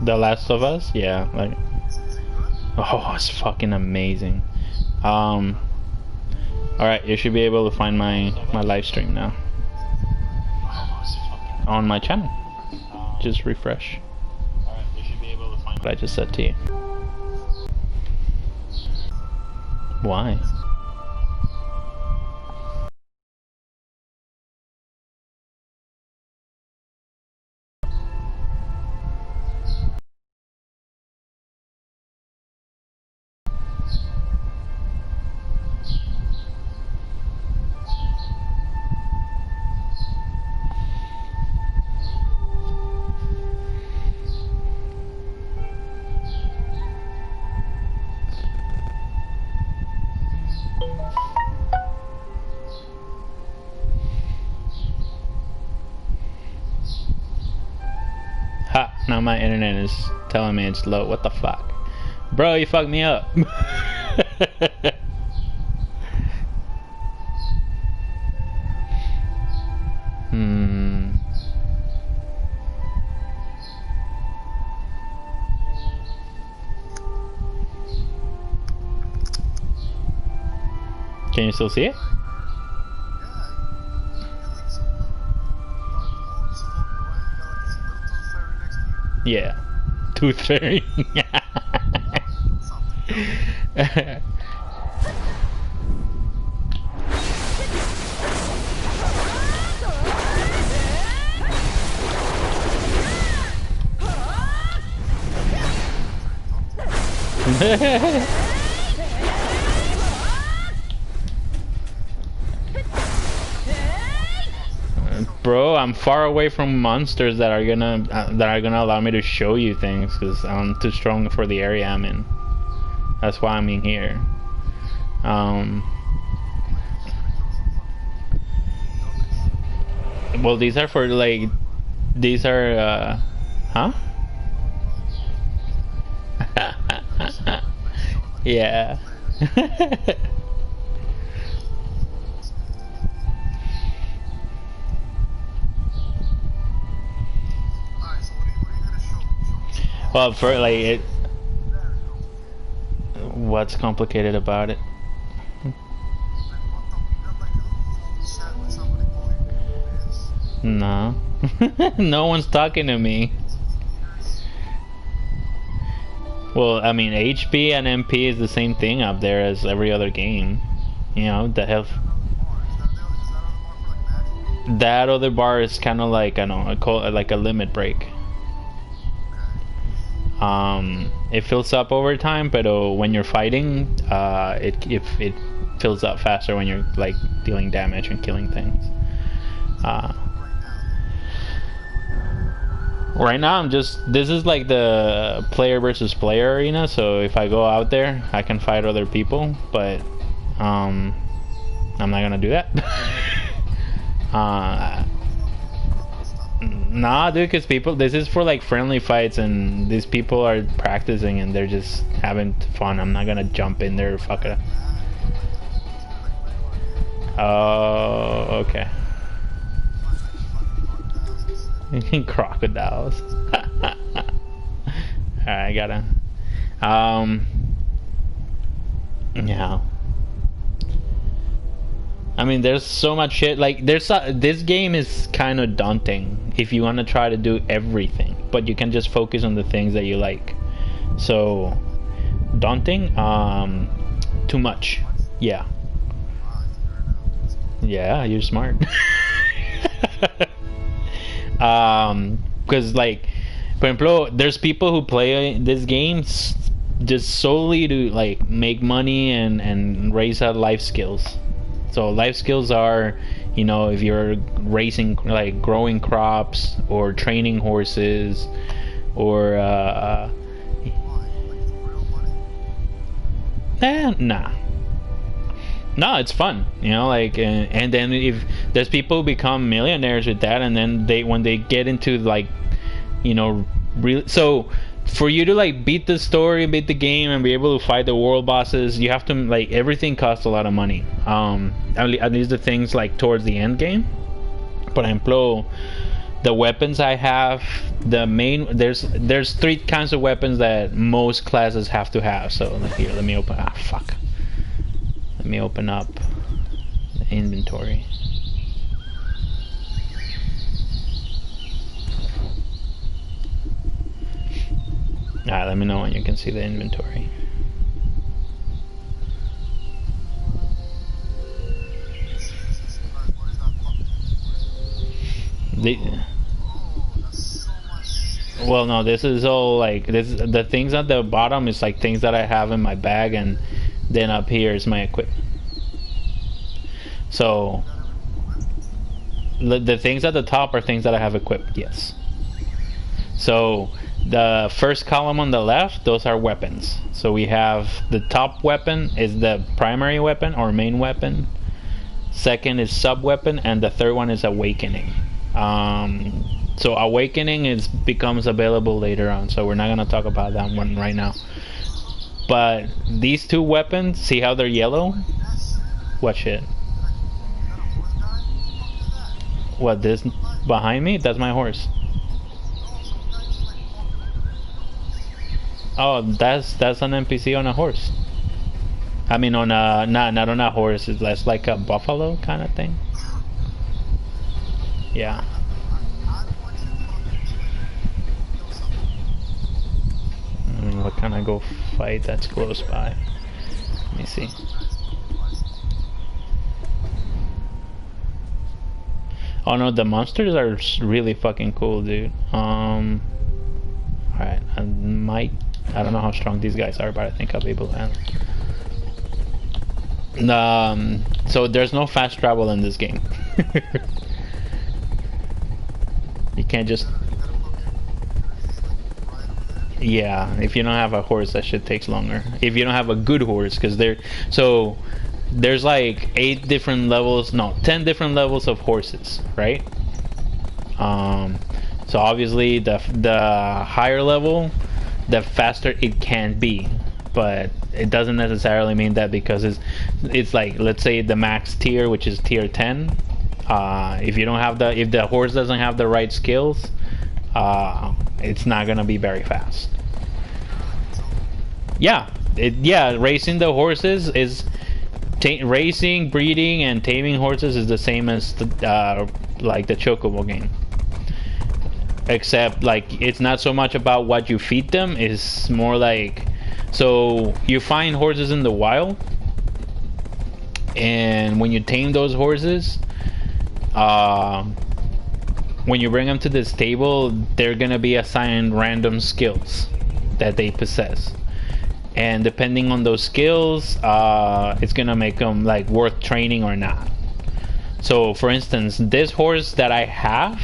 The Last of Us, yeah, like, oh, it's fucking amazing. All right, you should be able to find my live stream now on my channel. Just refresh. What I just said to you. Why? Ha, now my internet is telling me it's low. What the fuck? Bro, you fucked me up. Can you still see it? Yeah. Tooth Fairy. Bro, I'm far away from monsters that are gonna allow me to show you things because I'm too strong for the area I'm in. That's why I'm in here. Well, these are for like, these are huh? Yeah. Well, for like it, what's complicated about it? No, no one's talking to me. Well, I mean, HP and MP is the same thing up there as every other game. You know, the health. That other bar is kind of like, I don't know, like a limit break. It fills up over time, but when you're fighting, it fills up faster when you're like dealing damage and killing things. Right now, this is like the player versus player arena, so if I go out there, I can fight other people, but I'm not gonna do that. Nah, dude, because this is for like friendly fights, and these people are practicing and they're just having fun. I'm not gonna jump in there, fuck it. Oh, okay. Crocodiles. Alright, I gotta. Yeah. I mean, there's so much shit. Like, this game is kind of daunting if you want to try to do everything, but you can just focus on the things that you like. So, daunting. Too much. Yeah. Yeah, you're smart. Because like, for example, there's people who play this game just solely to like make money and raise out life skills. So life skills are, you know, if you're raising, like growing crops or training horses or nah. No, it's fun, you know, like, and then if there's people who become millionaires with that, and then when they get into like, you know, so for you to like beat the story, beat the game, and be able to fight the world bosses, you have to like, everything costs a lot of money. At least the things like towards the end game. Por ejemplo, The weapons I have, the main there's three kinds of weapons that most classes have to have. So here, let me open. Fuck. Let me open up the inventory. Alright, let me know when you can see the inventory. Well, no, this is all like this. The things at the bottom is like things that I have in my bag, and then up here is my equipment. So the things at the top are things that I have equipped. Yes. So the first column on the left, those are weapons. So we have the top weapon is the primary weapon or main weapon. Second is sub weapon, and the third one is awakening. So awakening becomes available later on, so we're not gonna talk about that one right now. But these two weapons, see how they're yellow? What shit? What, this behind me? That's my horse. Oh, that's an NPC on a horse. I mean on a not on a horse. It's less like a buffalo kind of thing. Yeah. What can I go fight that's close by? Let me see. Oh no, the monsters are really fucking cool, dude. Alright, I don't know how strong these guys are, but I think I'll be able to handle. So there's no fast travel in this game. You can't just... Yeah, if you don't have a horse, that shit takes longer. If you don't have a good horse, because there's like 10 different levels of horses, right? So obviously the higher level, the faster it can be, but it doesn't necessarily mean that, because it's like, let's say the max tier, which is tier 10. If the horse doesn't have the right skills, it's not gonna be very fast. Yeah, racing the horses is racing, breeding, and taming horses is the same as like the Chocobo game. Except like it's not so much about what you feed them, it's more like, so you find horses in the wild, and when you tame those horses, when you bring them to this table, they're gonna be assigned random skills that they possess, and depending on those skills, it's gonna make them like worth training or not. So for instance, this horse that I have,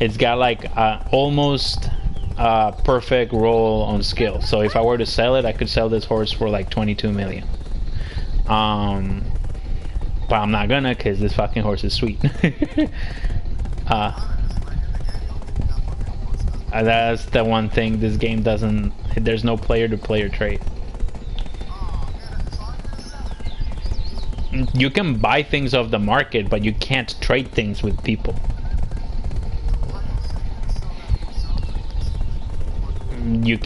it's got like almost perfect roll on skill. So if I were to sell it, I could sell this horse for like 22 million. But I'm not gonna, because this fucking horse is sweet. That's the one thing this game doesn't... There's no player-to-player trade. You can buy things off the market, but you can't trade things with people.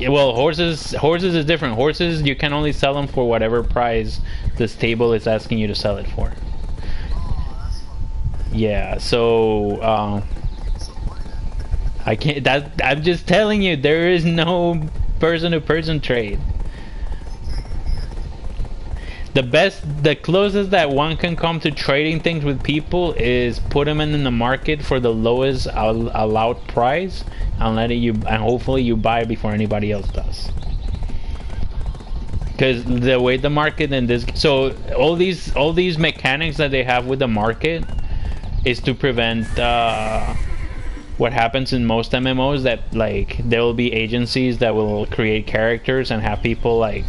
Well, horses is different. Horses, you can only sell them for whatever price this table is asking you to sell it for. Yeah, so I can't. I'm just telling you, there is no person-to-person trade. The closest that one can come to trading things with people is put them in the market for the lowest allowed price, and hopefully you buy before anybody else does. Because the way the market in this, so all these mechanics that they have with the market is to prevent what happens in most MMOs, that like there will be agencies that will create characters and have people like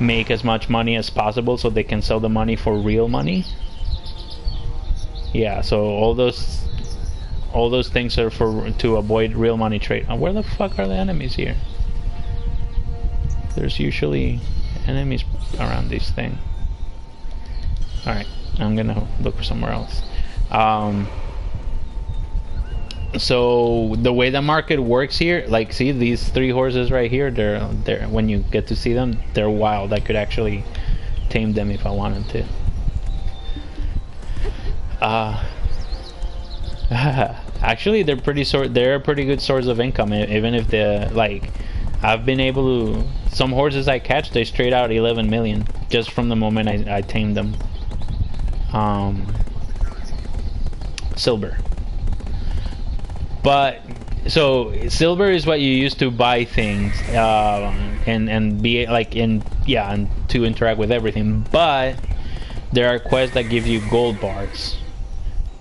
make as much money as possible so they can sell the money for real money. Yeah, so all those things are to avoid real money trade. Where the fuck are the enemies here? There's usually enemies around these things. Alright, I'm gonna look for somewhere else. So the way the market works here, like, see these three horses right here, they're when you get to see them, they're wild. I could actually tame them if I wanted to. Actually, they're a pretty good source of income, even if they're like, I've been able to, some horses I catch, they straight out 11 million just from the moment I tamed them. Silver. But so silver is what you use to buy things, and be like and to interact with everything. But there are quests that give you gold bars,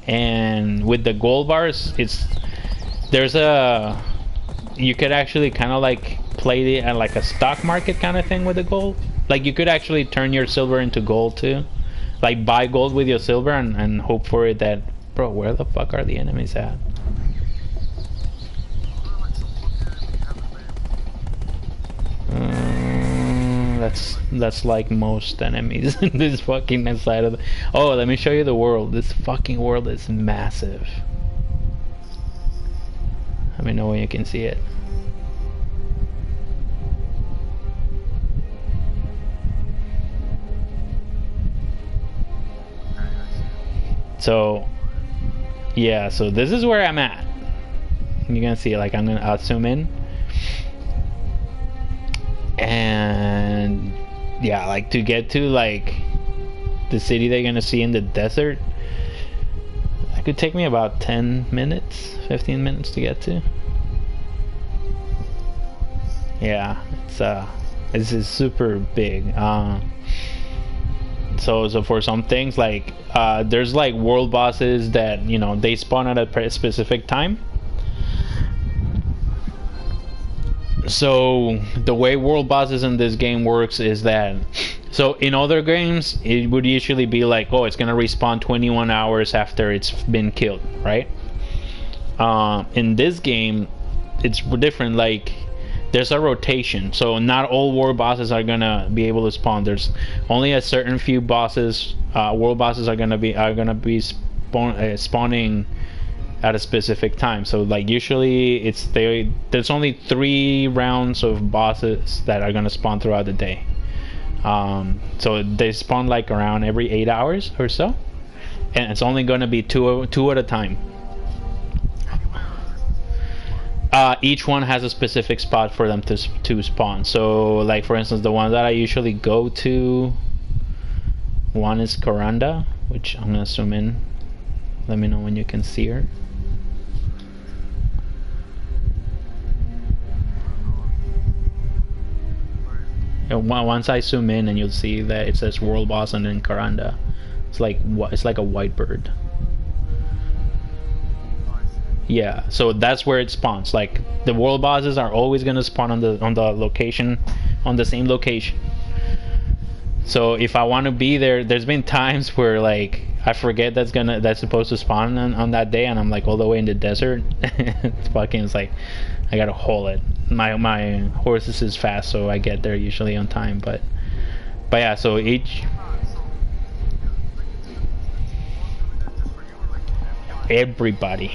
and with the gold bars, you could actually kind of like play it at like a stock market kind of thing with the gold. Like you could actually turn your silver into gold too, like buy gold with your silver and hope for it that, bro, where the fuck are the enemies at? That's like most enemies in this fucking side of the... Oh, let me show you the world. This fucking world is massive. Let me know when you can see it. So yeah, so this is where I'm at. You're gonna see, like, I'll zoom in. And yeah, like to get to like the city they're gonna see in the desert, it could take me about 10 minutes, 15 minutes to get to. Yeah, this is super big. So for some things, like there's like world bosses that, you know, they spawn at a specific time. So the way world bosses in this game works is that, so in other games it would usually be like, oh, it's gonna respawn 21 hours after it's been killed, right? In this game it's different. Like there's a rotation, so not all world bosses are gonna be able to spawn. There's only a certain few bosses, world bosses are gonna be spawning at a specific time. So like usually there's only 3 rounds of bosses that are gonna spawn throughout the day. So they spawn like around every 8 hours or so, and it's only gonna be two at a time. Each one has a specific spot for them to spawn. So like for instance, the one that I usually go to, one is Coranda, which I'm gonna zoom in. Let me know when you can see her. And once I zoom in, and you'll see that it says world boss and then Coranda. It's like a white bird. Yeah, so that's where it spawns. Like the world bosses are always gonna spawn on the location, on the same location. So if I want to be there, there's been times where like I forget that's supposed to spawn on that day, and I'm like all the way in the desert. It's like I gotta haul it. My horses is fast, so I get there usually on time. But yeah, so everybody.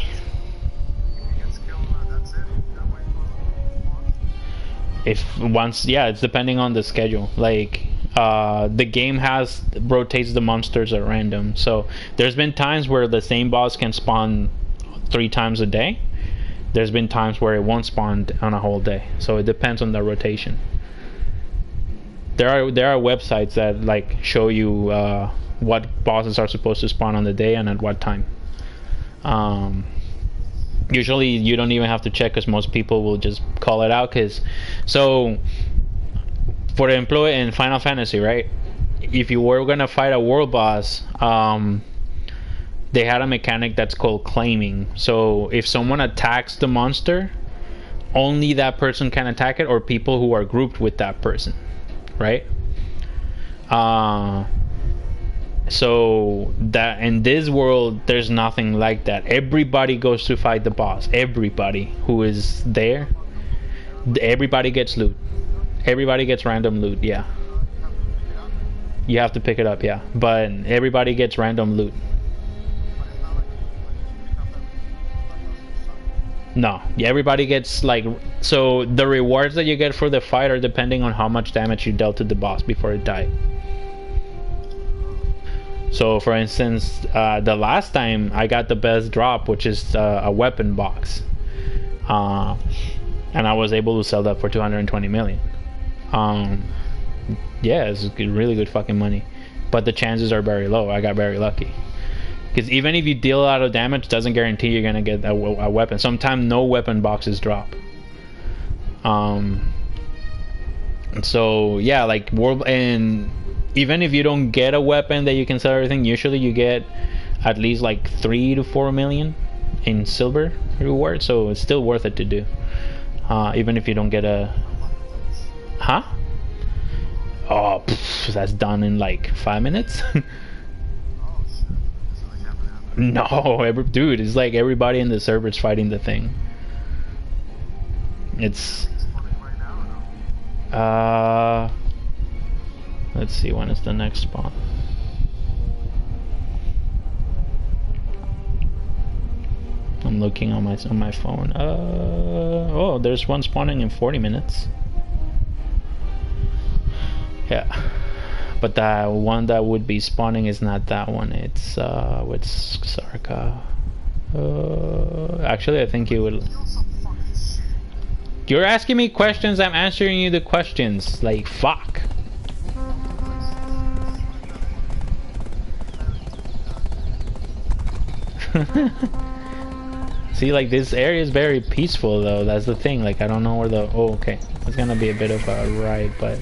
It's depending on the schedule. Like the game rotates the monsters at random. So there's been times where the same boss can spawn 3 times a day. There's been times where it won't spawn on a whole day. So it depends on the rotation. There are websites that like show you what bosses are supposed to spawn on the day and at what time. Usually you don't even have to check, because most people will just call it out. So for example, in Final Fantasy, right, if you were gonna fight a world boss, they had a mechanic that's called claiming. So if someone attacks the monster, only that person can attack it, or people who are grouped with that person, right? So that in this world there's nothing like that. Everybody goes to fight the boss. Everybody who is there, everybody gets loot. Everybody gets random loot. Yeah, you have to pick it up. Yeah, but everybody gets random loot. No, yeah, everybody gets like, so the rewards that you get for the fight are depending on how much damage you dealt to the boss before it died. So for instance, the last time I got the best drop, which is a weapon box, and I was able to sell that for 220 million. Yeah, it's really good fucking money, but the chances are very low. I got very lucky. Because even if you deal a lot of damage, doesn't guarantee you're gonna get a weapon. Sometimes no weapon boxes drop. So yeah, like and even if you don't get a weapon that you can sell everything, usually you get at least like 3 to 4 million in silver reward. So it's still worth it to do, even if you don't get a. Huh? Oh, that's done in like 5 minutes. No, dude, it's like everybody in the server's fighting the thing. It's let's see, when is the next spawn? I'm looking on my phone. Oh, there's one spawning in 40 minutes. Yeah. But the one that would be spawning is not that one. It's with Sarka. Actually, I think you would. You're asking me questions. I'm answering you the questions. Like fuck. See, like this area is very peaceful though. That's the thing. Like I don't know where the. Oh, okay. It's gonna be a bit of a ride, but.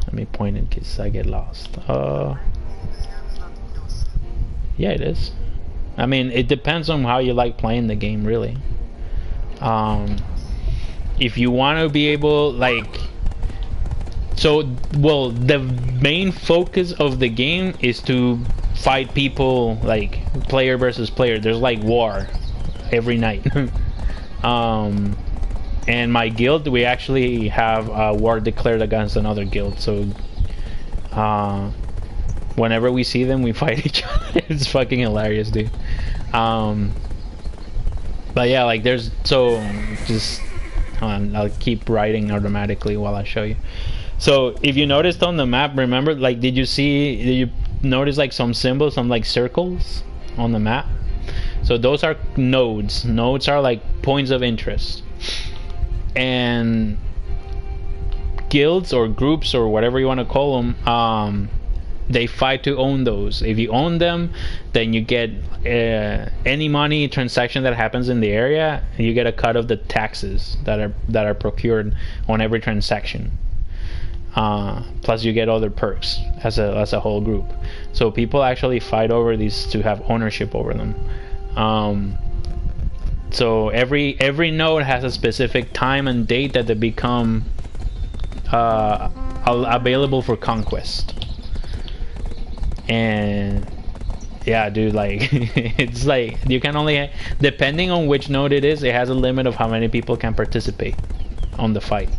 Let me point in case I get lost. Yeah, it is. I mean, it depends on how you like playing the game, really. If you want to be able, like, well, the main focus of the game is to fight people, like player versus player. There's like war every night. And my guild, we actually have a war declared against another guild, so whenever we see them, we fight each other. It's fucking hilarious, dude. But yeah, like there's, so just I'll keep writing automatically while I show you. So if you noticed on the map, remember, like, did you notice like some symbols, some like circles on the map? So those are nodes. Nodes are like points of interest. And guilds or groups or whatever you want to call them, they fight to own those. If you own them, then you get any money transaction that happens in the area, you get a cut of the taxes that are procured on every transaction. Plus you get other perks as a whole group. So people actually fight over these to have ownership over them. So every node has a specific time and date that they become available for conquest. And yeah, dude, like it's like you can only, depending on which node it is, it has a limit of how many people can participate on the fight.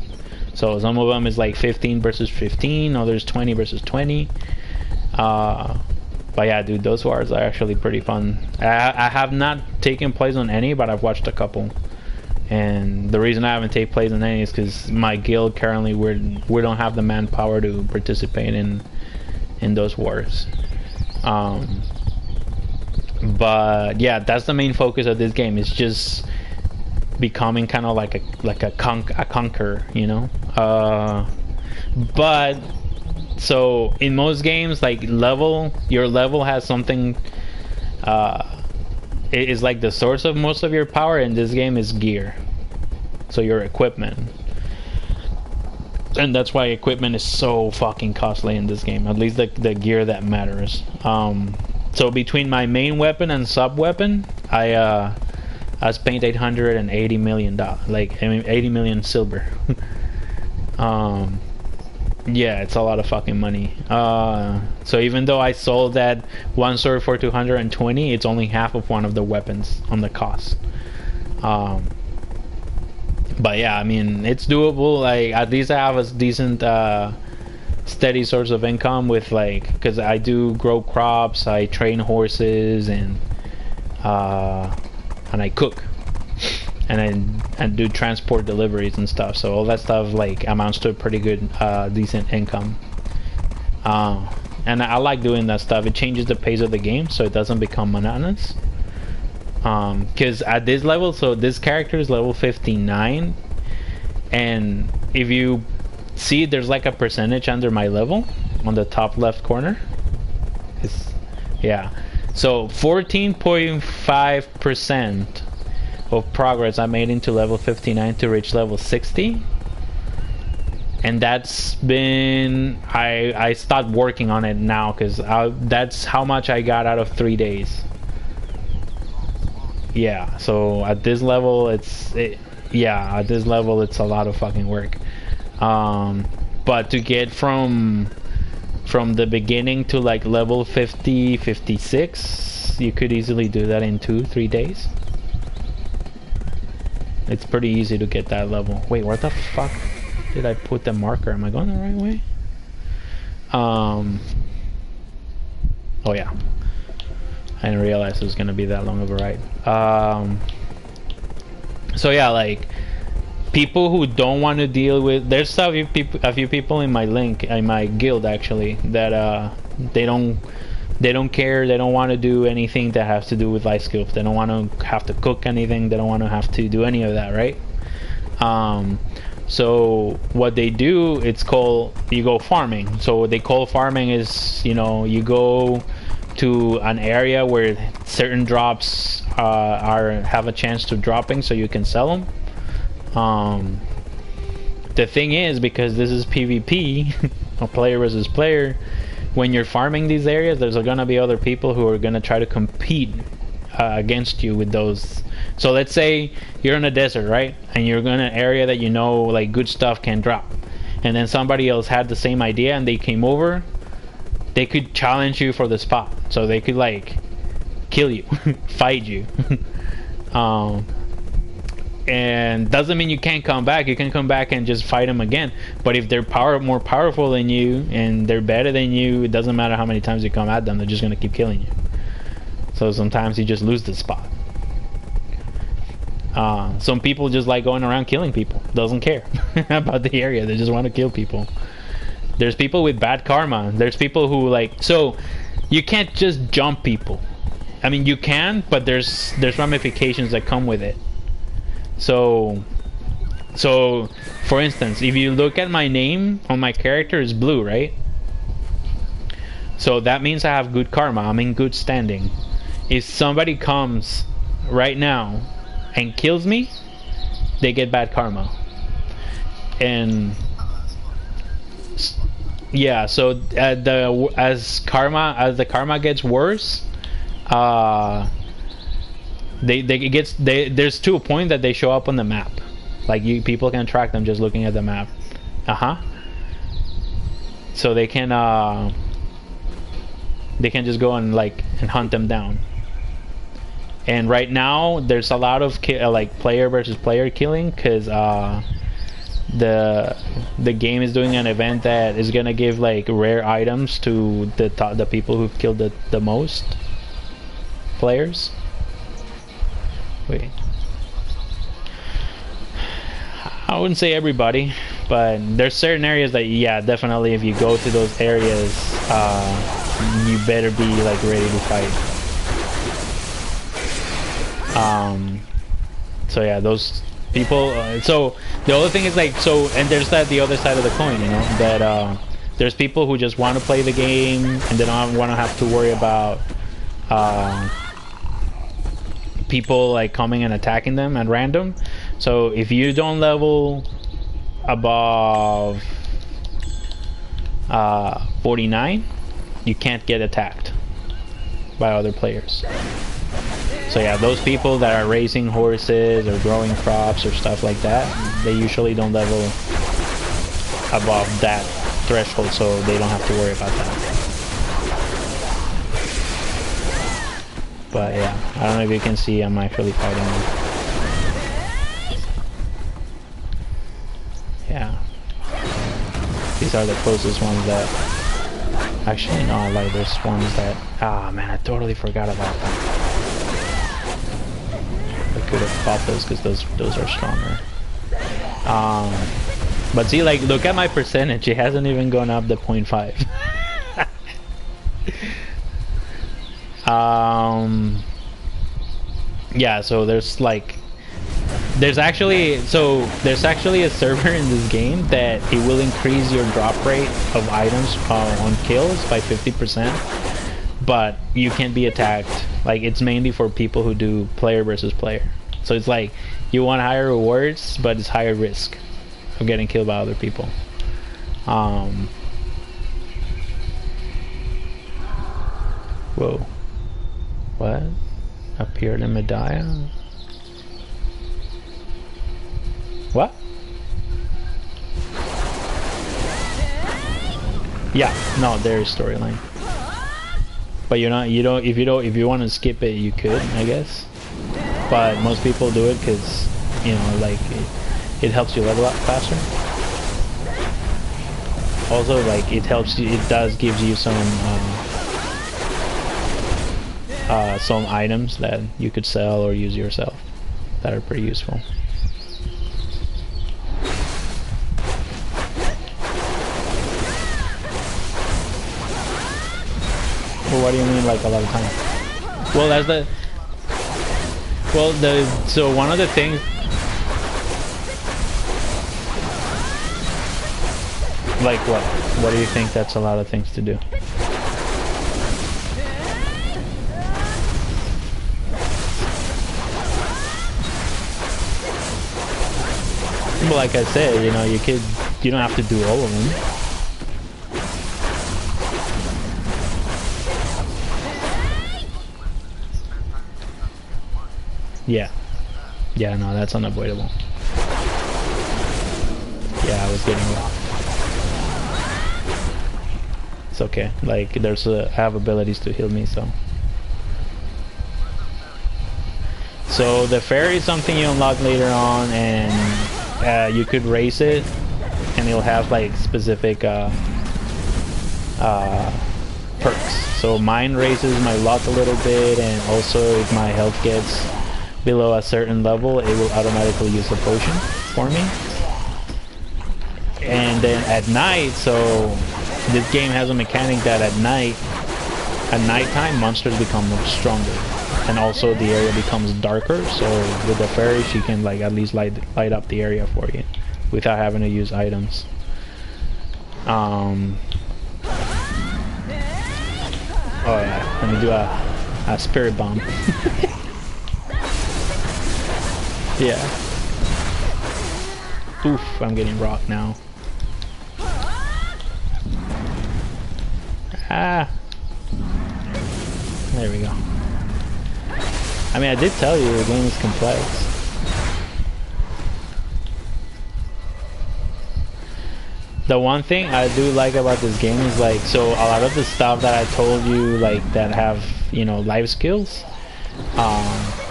So some of them is like 15 versus 15, others 20 versus 20. But yeah, dude, those wars are actually pretty fun. I have not taken place on any, but I've watched a couple. And the reason I haven't taken place on any is because my guild currently we don't have the manpower to participate in those wars. But yeah, that's the main focus of this game. It's just becoming kind of like a conqueror, you know. But so in most games, like your level has something. It is like the source of most of your power. In this game is gear, so your equipment, and that's why equipment is so fucking costly in this game. At least the gear that matters. So between my main weapon and sub weapon, I spent $880 million, like, I mean, 80 million silver. Yeah, it's a lot of fucking money. So even though I sold that one sword for 220, it's only half of one of the weapons on the cost. But yeah, I mean, it's doable. Like, at least I have a decent steady source of income with like, because I do grow crops, I train horses, and I cook, and do transport deliveries and stuff. So all that stuff like amounts to a pretty good decent income. And I like doing that stuff. It changes the pace of the game so it doesn't become monotonous. Because at this level, so this character is level 59, and if you see, there's like a percentage under my level on the top left corner. Yeah, so 14.5% of progress I made into level 59 to reach level 60, and that's been, I stopped working on it now because that's how much I got out of 3 days. Yeah, so at this level at this level it's a lot of fucking work. But to get from the beginning to like level 50, 56, you could easily do that in 2-3 days. It's pretty easy to get that level. Wait, where the fuck did I put the marker? Am I going the right way? Oh yeah, I didn't realize it was gonna be that long of a ride. So yeah, like people who don't want to deal with, there's a few people in my guild actually that they don't care, they don't want to do anything that has to do with life skills. They don't want to have to cook anything, they don't want to have to do any of that, right? So what they do, it's called, you go farming. So what they call farming is, you know, you go to an area where certain drops have a chance to dropping, so you can sell them. The thing is, because this is PvP, a player versus player, when you're farming these areas, there's gonna be other people who are gonna try to compete against you with those. So let's say you're in a desert, right? And you're in an area that you know like good stuff can drop, and then somebody else had the same idea and they came over, they could challenge you for the spot. So they could like kill you, fight you. And doesn't mean you can't come back. You can come back and just fight them again. But if they're more powerful than you and they're better than you, it doesn't matter how many times you come at them, they're just gonna keep killing you. So sometimes you just lose the spot. Some people just like going around killing people, doesn't care about the area, they just want to kill people. There's people with bad karma. There's people who like, so you can't just jump people. I mean, you can, but there's ramifications that come with it. So for instance, if you look at my name on my character is blue, right? So that means I have good karma, I'm in good standing. If somebody comes right now and kills me, they get bad karma. And yeah, so as the karma gets worse, there's to a point that they show up on the map. Like people can track them just looking at the map. So they can just go and hunt them down. And right now there's a lot of like player versus player killing, because the game is doing an event that is gonna give like rare items to the people who've killed the most players. Wait, I wouldn't say everybody, but there's certain areas that, yeah, definitely if you go to those areas, you better be like ready to fight. So yeah, those people, so the other thing is like, so, and there's the other side of the coin, you know, that there's people who just want to play the game and they don't want to have to worry about people like coming and attacking them at random. So if you don't level above 49, you can't get attacked by other players. So yeah, those people that are raising horses or growing crops or stuff like that, they usually don't level above that threshold, so they don't have to worry about that. But yeah, I don't know if you can see, I'm actually fighting them. Yeah. These are the closest ones that... Actually, no, like there's ones that... Ah, man, I totally forgot about that. I could have bought those because those are stronger. But see, like, look at my percentage. It hasn't even gone up to 0.5. Yeah, so there's like... There's actually a server in this game that it will increase your drop rate of items on kills by 50%, but you can't be attacked. Like, it's mainly for people who do player versus player. So it's like you want higher rewards, but it's higher risk of getting killed by other people. Whoa. What? Appeared in Medaya? What? Yeah, no, there is storyline. But if you want to skip it, you could, I guess. But most people do it because, you know, like it helps you level up faster. Also, like it gives you some items that you could sell or use yourself that are pretty useful. Well, what do you mean, like a lot of time? Well, so one of the things. Like what? What do you think that's a lot of things to do? Well, like I said, you know, you don't have to do all of them. Yeah. Yeah, no, that's unavoidable. Yeah, I was getting rocked. It's okay. Like, I have abilities to heal me, so. So the fairy is something you unlock later on, and you could race it, and it'll have like specific perks. So mine raises my luck a little bit, and also if my health gets below a certain level, it will automatically use a potion for me. And then at night, so this game has a mechanic that at nighttime monsters become much stronger, and also the area becomes darker. So with the fairy, she can like at least light up the area for you without having to use items. Oh yeah, let me do a spirit bomb. Yeah. Oof, I'm getting rocked now. Ah. There we go. I mean, I did tell you the game is complex. The one thing I do like about this game is like, so a lot of the stuff that I told you, like that have, you know, life skills,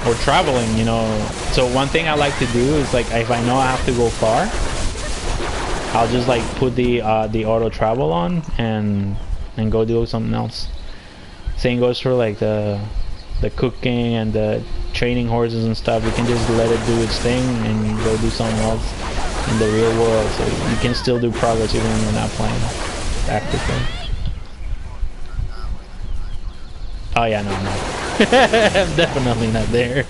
or traveling, you know. So one thing I like to do is like, if I know I have to go far, I'll just like put the auto travel on and go do something else. Same goes for like the cooking and the training horses and stuff. You can just let it do its thing and go do something else in the real world, so you can still do progress even when you're not playing actively. Oh yeah, no, I'm not. I'm definitely not there.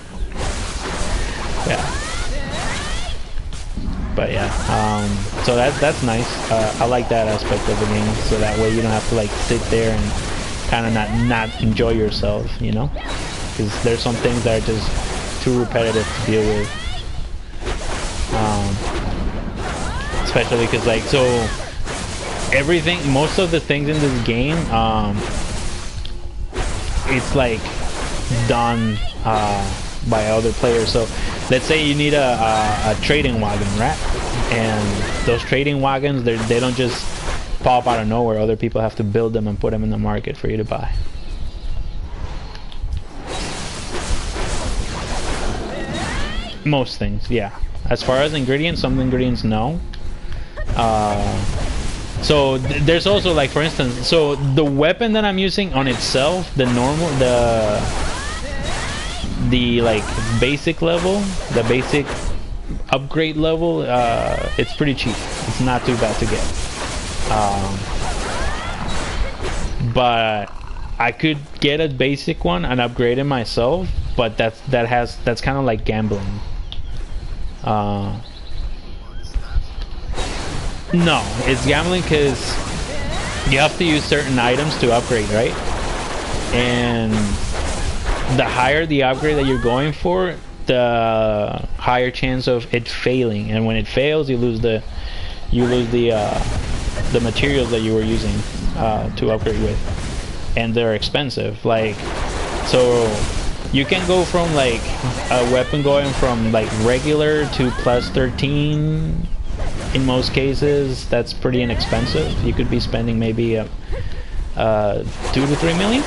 Yeah. But yeah, so that's nice. I like that aspect of the game, so that way you don't have to like sit there and kind of not enjoy yourself, you know, because there's some things that are just too repetitive to deal with. Especially because like, so most of the things in this game, it's like done by other players. So let's say you need a trading wagon, right? And those trading wagons, they don't just pop out of nowhere. Other people have to build them and put them in the market for you to buy. Most things, yeah. As far as ingredients, some ingredients no. So there's also like, for instance, so the weapon that I'm using on itself, the normal, the like basic level, the basic upgrade level, it's pretty cheap. It's not too bad to get. But I could get a basic one and upgrade it myself, but that's kind of like gambling. No, it's gambling because you have to use certain items to upgrade, right? And the higher the upgrade that you're going for, the higher chance of it failing. And when it fails, you lose the materials that you were using to upgrade with, and they're expensive. Like, so you can go from like a weapon going from like regular to plus 13. In most cases, that's pretty inexpensive. You could be spending maybe 2 to 3 million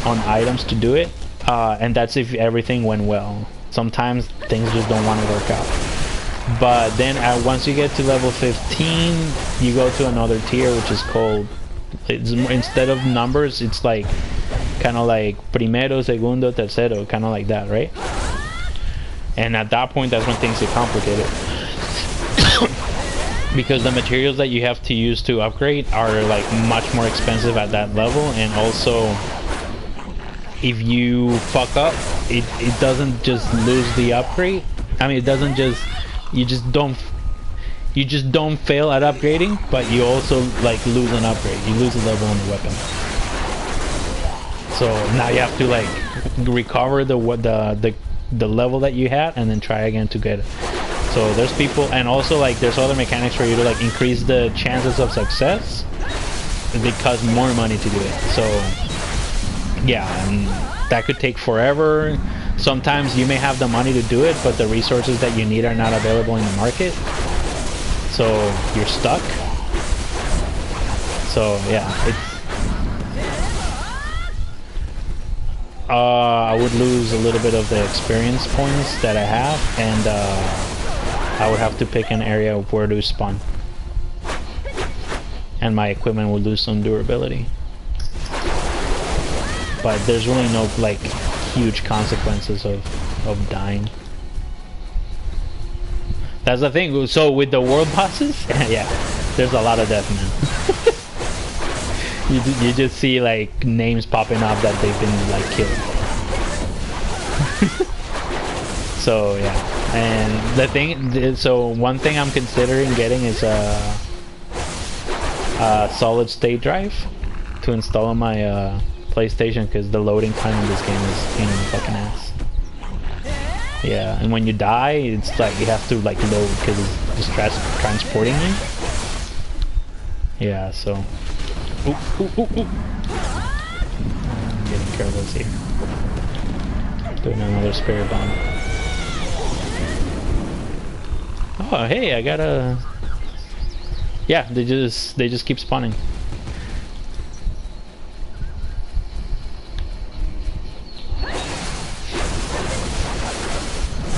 on items to do it, and that's if everything went well. Sometimes things just don't want to work out. But then once you get to level 15, you go to another tier, which is called, instead of numbers, it's like kind of like primero, segundo, tercero, kind of like that, right? And at that point, that's when things get complicated. Because the materials that you have to use to upgrade are like much more expensive at that level, and also if you fuck up, it doesn't just lose the upgrade. I mean, it doesn't just, you just don't fail at upgrading, but you also like lose an upgrade. You lose a level on the weapon. So now you have to like recover the level that you had and then try again to get it. So there's people, and also like there's other mechanics for you to like increase the chances of success. It costs more money to do it. So yeah, and that could take forever. Sometimes you may have the money to do it, but the resources that you need are not available in the market. So you're stuck. So yeah, it's I would lose a little bit of the experience points that I have, and I would have to pick an area where to spawn, and my equipment would lose some durability. But there's really no like huge consequences of dying. That's the thing. So with the world bosses, yeah, there's a lot of death, man. You just see like names popping up that they've been like killed. So yeah, and the thing, so one thing I'm considering getting is a solid state drive to install on my PlayStation, because the loading time in this game is in the fucking ass. Yeah, and when you die, it's like you have to like load because it's just transporting you. Yeah, so. Ooh, ooh, ooh, ooh. I'm getting careless here. Doing another spare bomb. Oh, hey, I got a. Yeah, they just keep spawning.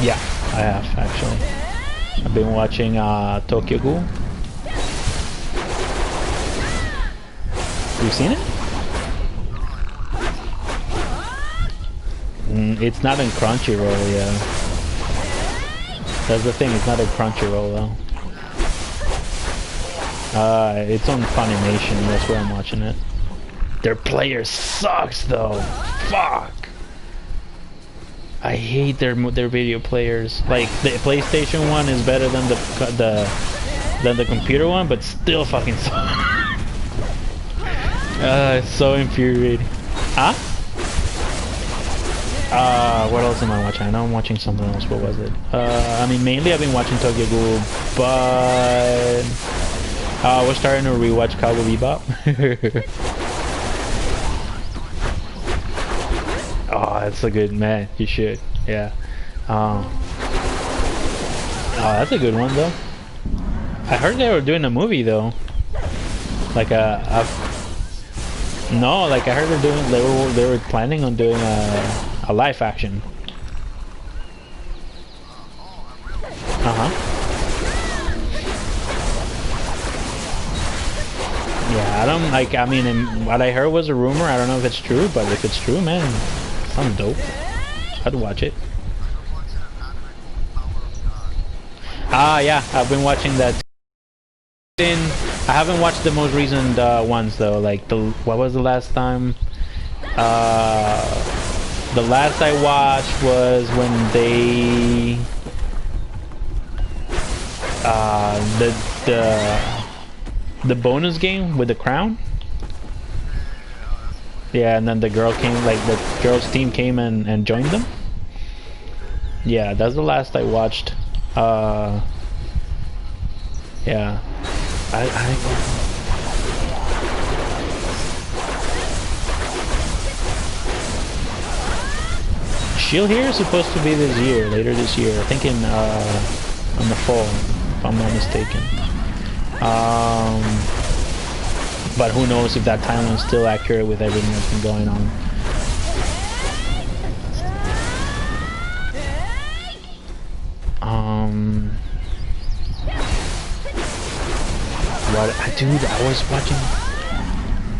Yeah, I have actually. I've been watching Tokyo Ghoul. You've seen it? It's not in Crunchyroll, yeah. That's the thing, it's not in Crunchyroll though. It's on Funimation, that's where I'm watching it. Their player sucks though. Fuck! I hate their video players. Like the PlayStation one is better than the computer one, but still fucking sucks. It's so infuriating. Huh? What else am I watching? I know I'm watching something else. What was it? I mean, mainly I've been watching Tokyo Ghoul, but we're starting to rewatch Cowboy Bebop. Oh, that's a good, man. You should. Yeah. Oh, that's a good one though. I heard they were doing a movie though. Like no, like I heard they were planning on doing a live action. Yeah, I don't like. I mean, what I heard was a rumor. I don't know if it's true, but if it's true, man, sounds dope. I'd watch it. Ah, yeah, I've been watching that. I haven't watched the most recent ones though. Like what was the last time? The last I watched was when they the bonus game with the crown. Yeah, and then the girl came, like the girls' team came and joined them. Yeah, that's the last I watched. Yeah, I Shield here is supposed to be this year, later this year. I think in the fall, if I'm not mistaken. But who knows if that timeline's still accurate with everything that's been going on. Dude, I was watching.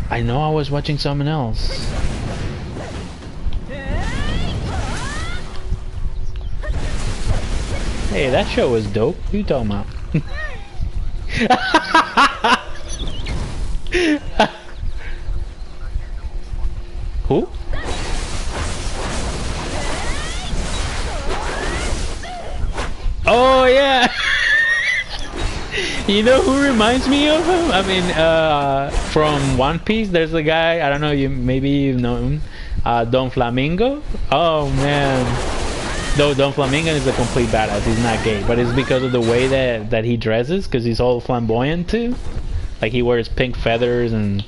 I know I was watching something else. Hey, that show was dope. What are you talking about? Who? Oh yeah. You know who reminds me of him? I mean, from One Piece, there's a guy. I don't know. Maybe you know him. Don Flamingo. Oh man. Though Don Flamingo is a complete badass. He's not gay, but it's because of the way that he dresses. Because he's all flamboyant too. Like he wears pink feathers and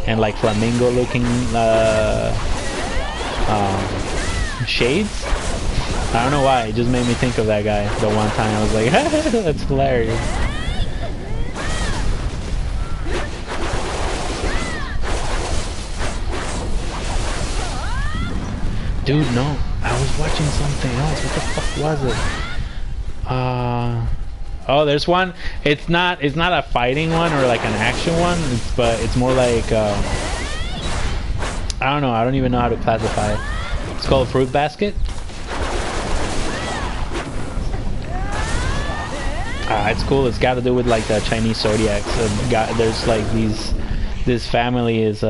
like flamingo-looking shades. I don't know why. It just made me think of that guy. The one time I was like, that's hilarious. Dude, no. I was watching something else. What the fuck was it? Oh, there's one. It's not a fighting one or like an action one. But it's more like I don't know. I don't even know how to classify it. It's called Fruit Basket. It's cool. It's got to do with like the Chinese zodiacs. There's like this family is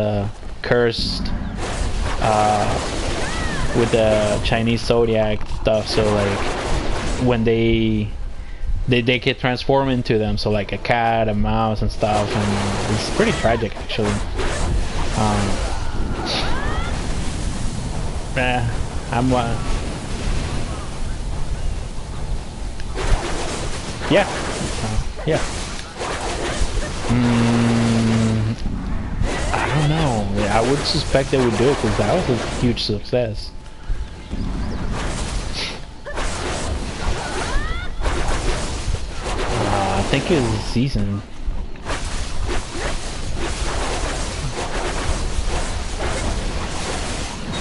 cursed with the Chinese zodiac stuff. So like when they get transformed into them. So like a cat, a mouse, and stuff. And it's pretty tragic actually. I'm yeah. Yeah. I don't know. I would suspect they would do it because that was a huge success. I think it was a season.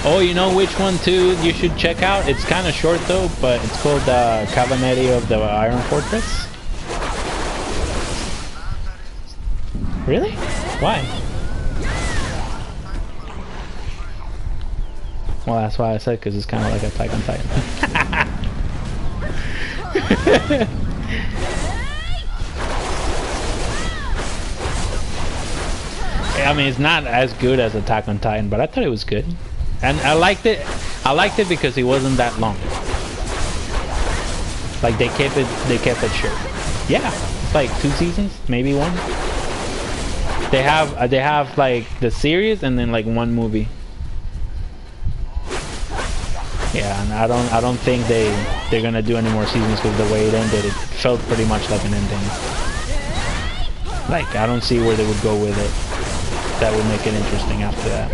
Oh, you know which one too you should check out? It's kind of short though, but it's called Cavalry of the Iron Fortress. Really? Why? Well, that's why I said, because it's kind of like Attack on Titan. I mean, it's not as good as Attack on Titan, but I thought it was good. And I liked it. I liked it because it wasn't that long. Like they kept it short. Yeah, it's like 2 seasons, maybe 1. They have like the series and then like 1 movie. Yeah, and I don't think they're gonna do any more seasons because the way it ended, it felt pretty much like an ending. Like I don't see where they would go with it. That would make it interesting after that.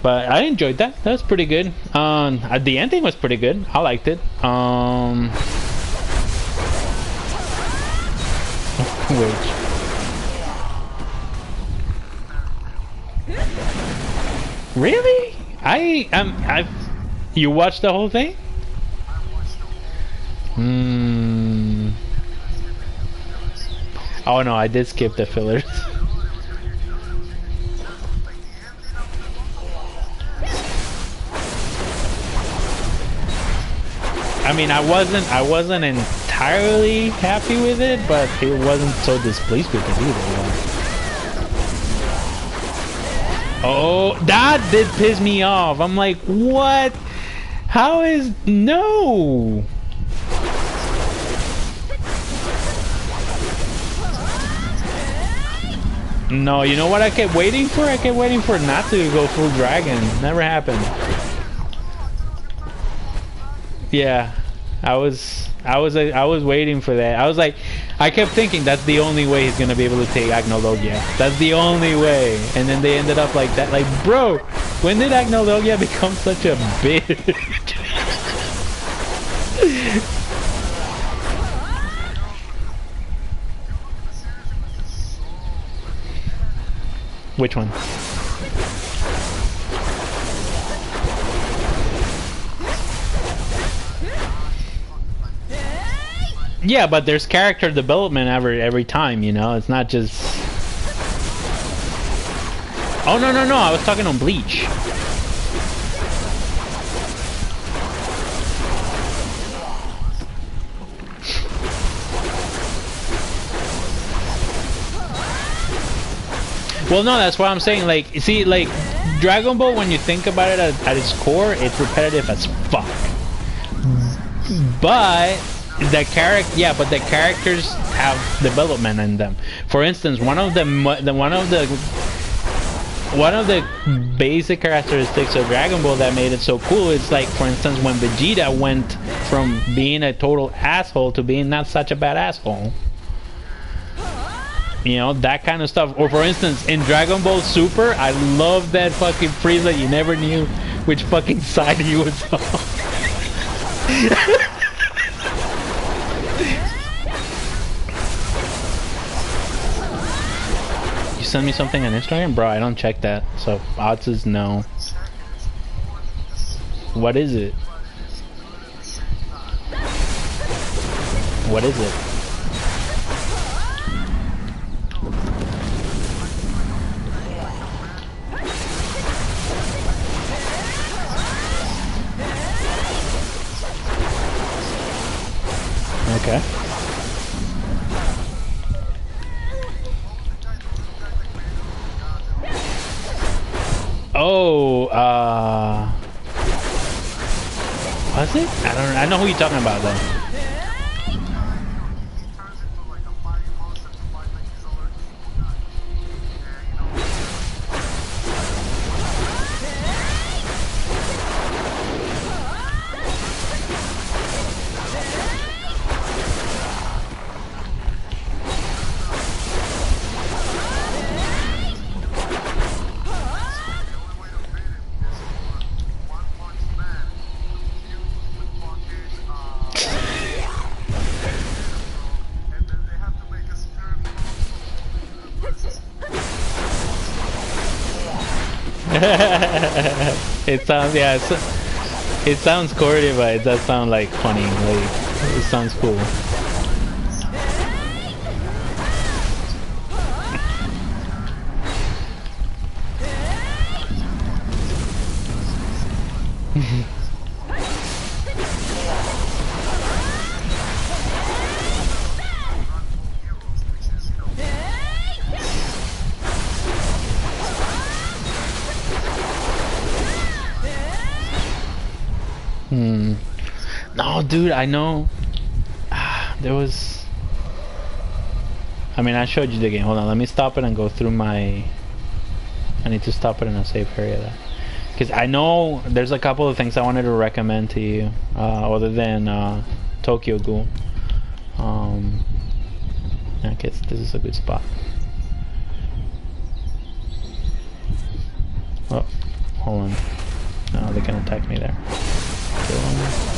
But I enjoyed that. That was pretty good. The ending was pretty good. I liked it. Which? Really? You watched the whole thing? Oh no, I did skip the fillers. I mean, I wasn't entirely happy with it, but it wasn't so displeased with it either. Yeah. Oh, that did piss me off. I'm like, what? How is no? No, you know what I kept waiting for? I kept waiting for not to go full dragon. Never happened. Yeah, I was waiting for that. I was like, I kept thinking that's the only way he's gonna be able to take Agnologia. That's the only way. And then they ended up like that. Like, bro, when did Agnologia become such a bitch? Which one? Yeah, but there's character development every time, you know? It's not just... Oh, no, I was talking on Bleach. Well, no, that's what I'm saying. Like, see, like, Dragon Ball, when you think about it at its core, it's repetitive as fuck. But the characters have development in them. For instance, one of the basic characteristics of Dragon Ball that made it so cool is, like, for instance, when Vegeta went from being a total asshole to being not such a bad asshole. You know, that kind of stuff. Or for instance, in Dragon Ball Super, I love that fucking Frieza. You never knew which fucking side he was on. You send me something on Instagram? Bro, I don't check that. So odds is no. What is it? What is it? Okay. Oh, was it? I don't know. I know who you're talking about though. It sounds, yeah, it sounds corny, but it does sound like funny. Like, it sounds cool. No, dude, I know. There was... I mean, I showed you the game. Hold on, let me stop it and go through my... I need to stop it in a safe area. Because I know there's a couple of things I wanted to recommend to you, other than Tokyo Ghoul. I guess this is a good spot. Oh, hold on. No, they can attack me there. Kill them.